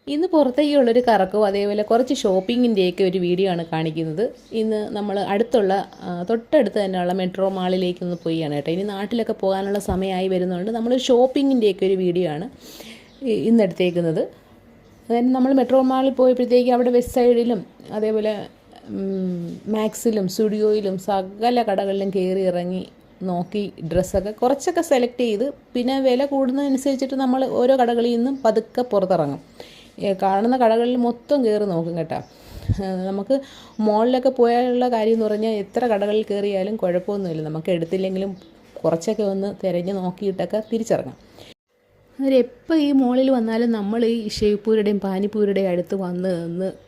ഇന്ന് പുറത്തേക്കുള്ളൊരു കറക്കവും അതേപോലെ കുറച്ച് ഷോപ്പിങ്ങിൻ്റെയൊക്കെ ഒരു വീഡിയോ ആണ് കാണിക്കുന്നത്. ഇന്ന് നമ്മൾ തൊട്ടടുത്ത് തന്നെയുള്ള മെട്രോ മാളിലേക്കൊന്ന് പോയാണ് കേട്ടോ. ഇനി നാട്ടിലൊക്കെ പോകാനുള്ള സമയമായി വരുന്നതുകൊണ്ട് നമ്മൾ ഷോപ്പിങ്ങിൻ്റെയൊക്കെ ഒരു വീഡിയോ ആണ് ഇന്ന് എടുത്തേക്കുന്നത്. അതായത് നമ്മൾ മെട്രോ മാളിൽ പോയപ്പോഴത്തേക്ക് അവിടെ വെസ്റ്റ് സൈഡിലും അതേപോലെ മാക്സിലും സ്റ്റുഡിയോയിലും സകല കടകളിലും കയറി ഇറങ്ങി നോക്കി ഡ്രസ്സൊക്കെ കുറച്ചൊക്കെ സെലക്ട് ചെയ്ത്, പിന്നെ വില കൂടുന്നതനുസരിച്ചിട്ട് നമ്മൾ ഓരോ കടകളിൽ നിന്നും പതുക്കെ പുറത്തിറങ്ങും. കാണുന്ന കടകളിൽ മൊത്തം കയറി നോക്കും കേട്ടോ. നമുക്ക് മോളിലൊക്കെ പോയാലുള്ള കാര്യം എന്ന് പറഞ്ഞാൽ എത്ര കടകളിൽ കയറിയാലും കുഴപ്പമൊന്നുമില്ല, നമുക്ക് എടുത്തില്ലെങ്കിലും കുറച്ചൊക്കെ ഒന്ന് തിരഞ്ഞ് നോക്കിയിട്ടൊക്കെ തിരിച്ചിറങ്ങാം. അവരെപ്പോൾ ഈ മോളിൽ വന്നാലും നമ്മൾ ഈ ഷേപ്പൂരുടെയും പാനിപ്പൂരുടെയും അടുത്ത് വന്ന്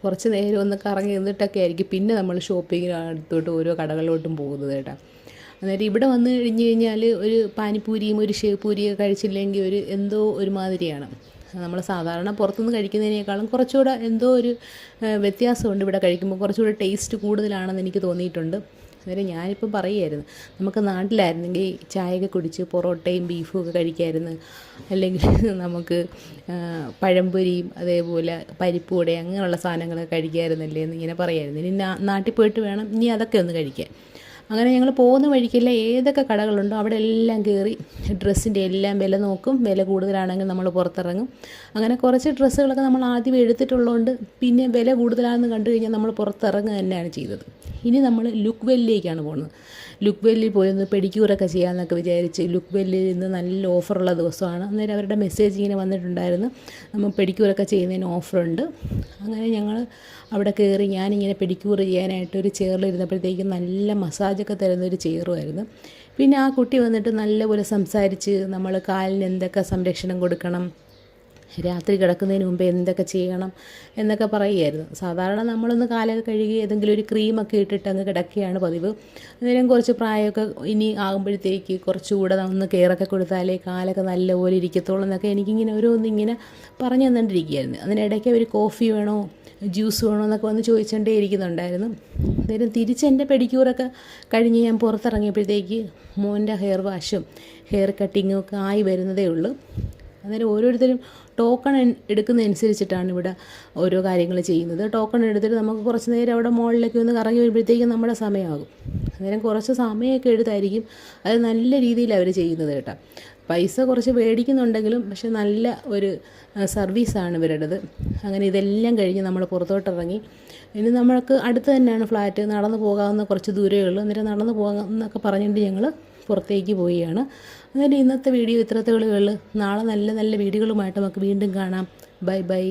കുറച്ച് നേരം ഒന്ന് കറങ്ങി നിന്നിട്ടൊക്കെ ആയിരിക്കും പിന്നെ നമ്മൾ ഷോപ്പിങ്ങിന് അടുത്തോട്ട് ഓരോ കടകളിലോട്ടും പോകുന്നത് കേട്ടോ. അന്നേരം ഇവിടെ വന്ന് കഴിഞ്ഞ് കഴിഞ്ഞാൽ ഒരു പാനിപ്പൂരിയും ഒരു ഷേപ്പൂരിയൊക്കെ കഴിച്ചില്ലെങ്കിൽ ഒരു എന്തോ ഒരുമാതിരിയാണ്. നമ്മൾ സാധാരണ പുറത്തുനിന്ന് കഴിക്കുന്നതിനേക്കാളും കുറച്ചുകൂടെ എന്തോ ഒരു വ്യത്യാസമുണ്ട്. ഇവിടെ കഴിക്കുമ്പോൾ കുറച്ചുകൂടെ ടേസ്റ്റ് കൂടുതലാണെന്ന് എനിക്ക് തോന്നിയിട്ടുണ്ട്. അന്നേരം ഞാനിപ്പം പറയുമായിരുന്നു, നമുക്ക് നാട്ടിലായിരുന്നെങ്കിൽ ചായയൊക്കെ കുടിച്ച് പൊറോട്ടയും ബീഫും ഒക്കെ കഴിക്കാമായിരുന്നു, അല്ലെങ്കിൽ നമുക്ക് പഴംപൊരിയും അതേപോലെ പരിപ്പ് വട അങ്ങനെയുള്ള സാധനങ്ങളൊക്കെ കഴിക്കാമായിരുന്നല്ലേ എന്ന് ഇങ്ങനെ പറയാമായിരുന്നു. ഇനി നാട്ടിൽ പോയിട്ട് വേണം ഇനി അതൊക്കെ ഒന്ന് കഴിക്കാൻ. അങ്ങനെ ഞങ്ങൾ പോകുന്ന വഴിക്കല്ല ഏതൊക്കെ കടകളുണ്ടോ അവിടെ എല്ലാം കയറി ഡ്രസ്സിൻ്റെ എല്ലാം വില നോക്കും. വില കൂടുതലാണെങ്കിൽ നമ്മൾ പുറത്തിറങ്ങും. അങ്ങനെ കുറച്ച് ഡ്രസ്സുകളൊക്കെ നമ്മൾ ആദ്യം എടുത്തിട്ടുള്ളതുകൊണ്ട് പിന്നെ വില കൂടുതലാണെന്ന് കണ്ടു കഴിഞ്ഞാൽ നമ്മൾ പുറത്തിറങ്ങുക തന്നെയാണ് ചെയ്തത്. ഇനി നമ്മൾ ലുക്ക് വെല്ലിലേക്കാണ് പോകുന്നത്. ലുക്ക് വെല്ലിൽ പോയി ഒന്ന് പെഡിക്യൂറൊക്കെ ചെയ്യാമെന്നൊക്കെ വിചാരിച്ച് ലുക്ക് വെല്ലിൽ ഇന്ന് നല്ല ഓഫറുള്ള ദിവസമാണ്. അന്നേരം അവരുടെ മെസ്സേജ് ഇങ്ങനെ വന്നിട്ടുണ്ടായിരുന്നു, നമ്മൾ പെഡിക്യൂറൊക്കെ ചെയ്യുന്നതിന് ഓഫറുണ്ട്. അങ്ങനെ ഞങ്ങൾ അവിടെ കയറി ഞാനിങ്ങനെ പെഡിക്യൂർ ചെയ്യാനായിട്ട് ഒരു ചെയറിലിരുന്നപ്പോഴത്തേക്കും നല്ല മസാജൊക്കെ തരുന്നൊരു ചെയറുമായിരുന്നു. പിന്നെ ആ കുട്ടി വന്നിട്ട് നല്ലപോലെ സംസാരിച്ച് നമ്മൾ കാലിന് എന്തൊക്കെ സംരക്ഷണം കൊടുക്കണം, രാത്രി കിടക്കുന്നതിന് മുമ്പ് എന്തൊക്കെ ചെയ്യണം എന്നൊക്കെ പറയുമായിരുന്നു. സാധാരണ നമ്മളൊന്ന് കാലൊക്കെ കഴുകി ഏതെങ്കിലും ഒരു ക്രീമൊക്കെ ഇട്ടിട്ട് അങ്ങ് കിടക്കുകയാണ് പതിവ്. അന്നേരം കുറച്ച് പ്രായമൊക്കെ ഇനി ആകുമ്പോഴത്തേക്ക് കുറച്ചുകൂടെ ഒന്ന് കെയറൊക്കെ കൊടുത്താലേ കാലൊക്കെ നല്ലപോലെ ഇരിക്കത്തുള്ളൂ എന്നൊക്കെ എനിക്കിങ്ങനെ ഓരോന്നിങ്ങനെ പറഞ്ഞു തന്നിട്ടിരിക്കുകയായിരുന്നു. അതിനിടയ്ക്ക് ഒരു കോഫി വേണോ ജ്യൂസ് വേണോ എന്നൊക്കെ വന്ന് ചോദിച്ചുകൊണ്ടേ ഇരിക്കുന്നുണ്ടായിരുന്നു. അന്നേരം തിരിച്ച് എൻ്റെ പെഡിക്യൂറൊക്കെ കഴിഞ്ഞ് ഞാൻ പുറത്തിറങ്ങിയപ്പോഴത്തേക്ക് മോൻ്റെ ഹെയർ വാഷും ഹെയർ കട്ടിങ്ങും ഒക്കെ ആയി വരുന്നതേ ഉള്ളൂ. അന്നേരം ഓരോരുത്തരും ടോക്കൺ എടുക്കുന്നതനുസരിച്ചിട്ടാണ് ഇവിടെ ഓരോ കാര്യങ്ങൾ ചെയ്യുന്നത്. ടോക്കൺ എടുത്തിട്ട് നമുക്ക് കുറച്ച് നേരം അവിടെ മുകളിലേക്ക് ഒന്ന് കറങ്ങി വരുമ്പോഴത്തേക്കും നമ്മുടെ സമയമാകും. അന്നേരം കുറച്ച് സമയമൊക്കെ എടുത്തായിരിക്കും അത് നല്ല രീതിയിൽ അവർ ചെയ്യുന്നത് കേട്ടോ. പൈസ കുറച്ച് മേടിക്കുന്നുണ്ടെങ്കിലും പക്ഷെ നല്ല ഒരു സർവീസാണ് ഇവരുടേത്. അങ്ങനെ ഇതെല്ലാം കഴിഞ്ഞ് നമ്മൾ പുറത്തോട്ടിറങ്ങി. ഇനി നമ്മൾക്ക് അടുത്ത് തന്നെയാണ് ഫ്ലാറ്റ്, നടന്നു പോകാവുന്ന കുറച്ച് ദൂരമേ ഉള്ളൂ. അന്നേരം നടന്നു പോകാം എന്നൊക്കെ പറഞ്ഞിട്ട് ഞങ്ങൾ പുറത്തേക്ക് പോവുകയാണ്. അന്നേരം ഇന്നത്തെ വീഡിയോ ഇത്രത്തോളം ഉള്ളൂ. നാളെ നല്ല നല്ല വീഡിയോകളുമായിട്ട് നമുക്ക് വീണ്ടും കാണാം. Bye bye.